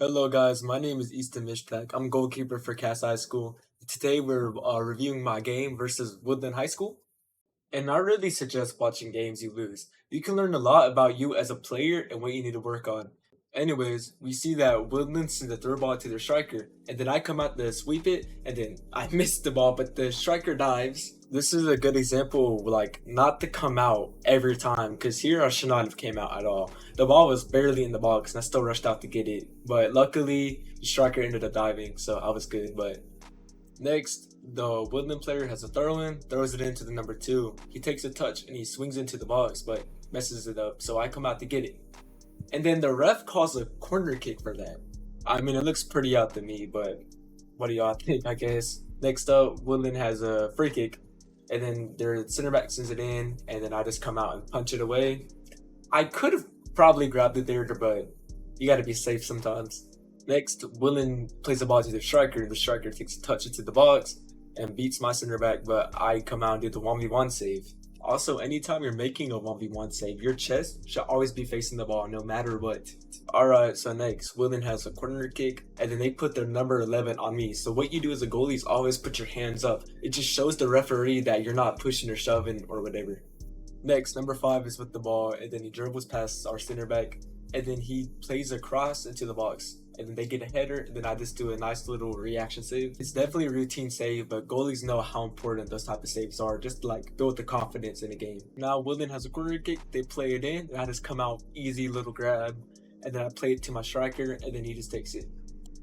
Hello guys, my name is Easton Mishpak. I'm goalkeeper for Cass High School. Today we're reviewing my game versus Woodland High School. And I really suggest watching games you lose. You can learn a lot about you as a player and what you need to work on. Anyways, we see that Woodland sends the third ball to their striker, and then I come out to sweep it, and then I miss the ball, but the striker dives. This is a good example, like not to come out every time, because here I should not have came out at all. The ball was barely in the box, and I still rushed out to get it. But luckily, the striker ended up diving, so I was good. But next, the Woodland player has a throw in, throws it into the number two. He takes a touch and he swings into the box, but messes it up, so I come out to get it. And then the ref calls a corner kick for that. I mean, it looks pretty out to me, but what do y'all think, I guess? Next up, Woodland has a free kick, and then their center back sends it in, and then I just come out and punch it away. I could have probably grabbed it there, but you gotta be safe sometimes. Next, Woodland plays the ball to the striker. The striker takes a touch into the box and beats my center back, but I come out and do the 1v1 save. Also, anytime you're making a 1v1 save, your chest should always be facing the ball no matter what. Alright, so next, Woodland has a corner kick, and then they put their number 11 on me. So what you do as a goalie is always put your hands up. It just shows the referee that you're not pushing or shoving or whatever. Next, number 5 is with the ball, and then he dribbles past our center back, and then he plays a cross into the box. And then they get a header, and then I just do a nice little reaction save. It's definitely a routine save, but goalies know how important those type of saves are, just to like build the confidence in the game. Now Woodland has a corner kick, they play it in, and I just come out, easy little grab, and then I play it to my striker, and then he just takes it.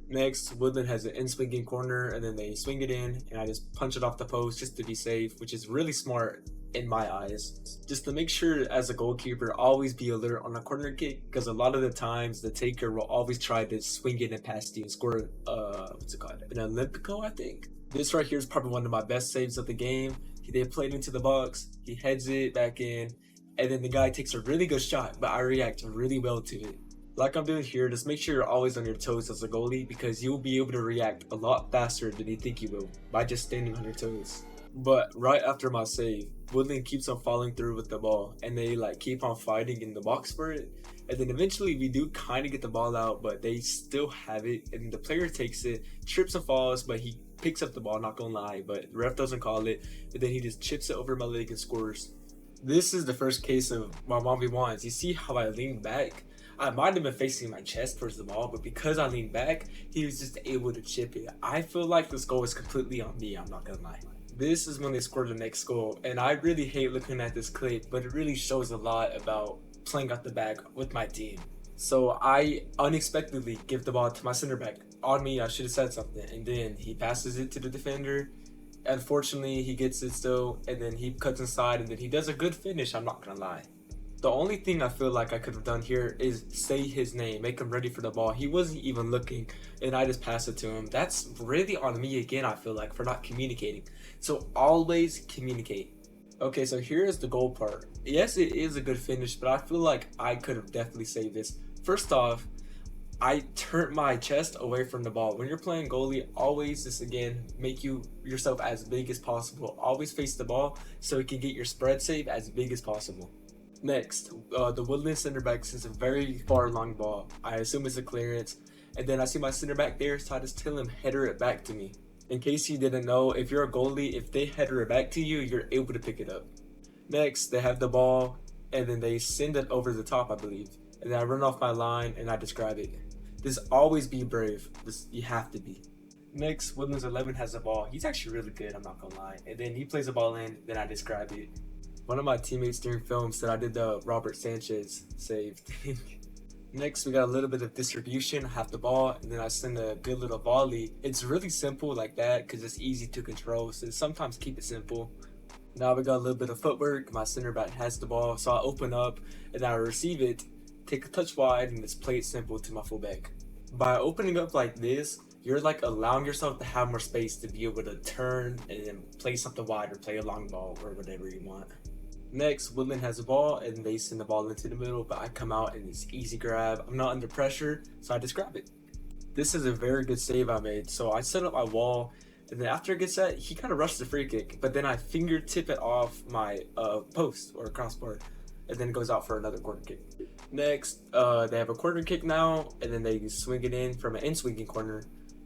Next, Woodland has an in-swinging corner, and then they swing it in, and I just punch it off the post just to be safe, which is really smart in my eyes. Just to make sure as a goalkeeper, always be alert on a corner kick, because a lot of the times the taker will always try to swing it and past you and score, what's it called? An Olympico, I think? This right here is probably one of my best saves of the game. They played into the box, he heads it back in, and then the guy takes a really good shot, but I react really well to it. Like I'm doing here, just make sure you're always on your toes as a goalie because you'll be able to react a lot faster than you think you will by just standing on your toes. But right after my save, Woodland keeps on following through with the ball and they like keep on fighting in the box for it. And then eventually we do kind of get the ball out, but they still have it. And the player takes it, trips and falls, but he picks up the ball, not gonna lie. But the ref doesn't call it. And then he just chips it over my leg and scores. This is the first case of my 1v1s. You see how I leaned back? I might have been facing my chest towards the ball, but because I leaned back, he was just able to chip it. I feel like this goal is completely on me, I'm not gonna lie. This is when they scored the next goal, and I really hate looking at this clip, but it really shows a lot about playing out the back with my team. So I unexpectedly give the ball to my center back. On me, I should have said something, and then he passes it to the defender. Unfortunately, he gets it still, and then he cuts inside, and then he does a good finish, I'm not gonna lie. The only thing I feel like I could have done here is say his name, make him ready for the ball. He wasn't even looking, and I just passed it to him. That's really on me again, I feel like, for not communicating. So always communicate. Okay, so here is the goal part. Yes, it is a good finish, but I feel like I could have definitely saved this. First off, I turned my chest away from the ball. When you're playing goalie, always just again make yourself as big as possible. Always face the ball so you can get your spread save as big as possible. Next, the Woodland center back sends a very far long ball. I assume it's a clearance, and then I see my center back there, so I just tell him header it back to me. In case you didn't know, if you're a goalie, if they header it back to you, you're able to pick it up. Next, they have the ball, and then they send it over the top, I believe. And then I run off my line, and I describe it. Just always be brave. You have to be. Next, Woodland's 11 has the ball. He's actually really good, I'm not gonna lie. And then he plays the ball in, then I describe it. One of my teammates during film said I did the Robert Sanchez save thing. Next, we got a little bit of distribution. I have the ball, and then I send a good little volley. It's really simple like that because it's easy to control, so sometimes keep it simple. Now we got a little bit of footwork. My center back has the ball, so I open up, and I receive it, take a touch wide, and just play it simple to my fullback. By opening up like this, you're like allowing yourself to have more space to be able to turn and then play something wide or play a long ball or whatever you want. Next, Woodland has the ball and they send the ball into the middle, but I come out and it's easy grab. I'm not under pressure, so I just grab it. This is a very good save I made. So I set up my wall, and then after it gets set, he kind of rushed the free kick, but then I fingertip it off my post or crossbar. and then it goes out for another corner kick. Next, they have a corner kick now, and then they swing it in from an in-swinging corner,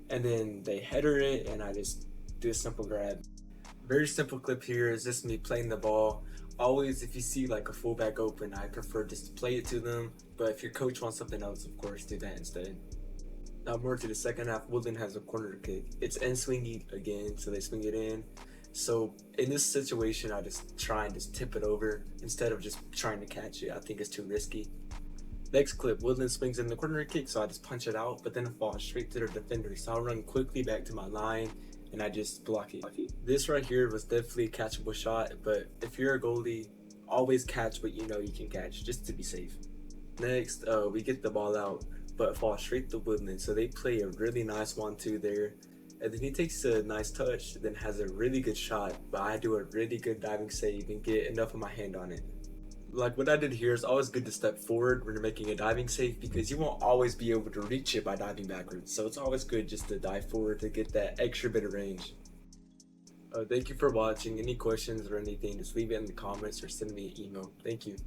and then they header it, and I just do a simple grab. Very simple clip here is just me playing the ball. Always, if you see like a fullback open, I prefer just to play it to them, but if your coach wants something else, of course, do that instead. Now more to the second half, Woodland has a corner kick. It's in-swinging again, so they swing it in. So in this situation, I just try and just tip it over instead of just trying to catch it. I think it's too risky. Next clip, Woodland swings in the corner kick, so I just punch it out, but then it falls straight to the defender. So I'll run quickly back to my line, and I just block it. This right here was definitely a catchable shot, but if you're a goalie, always catch what you know you can catch, just to be safe. Next, we get the ball out, but it falls straight to Woodland, so they play a really nice 1-2 there. And then he takes a nice touch, then has a really good shot, but I do a really good diving save and get enough of my hand on it. Like what I did here is always good to step forward when you're making a diving save because you won't always be able to reach it by diving backwards. So it's always good just to dive forward to get that extra bit of range. Thank you for watching. Any questions or anything, just leave it in the comments or send me an email. Thank you.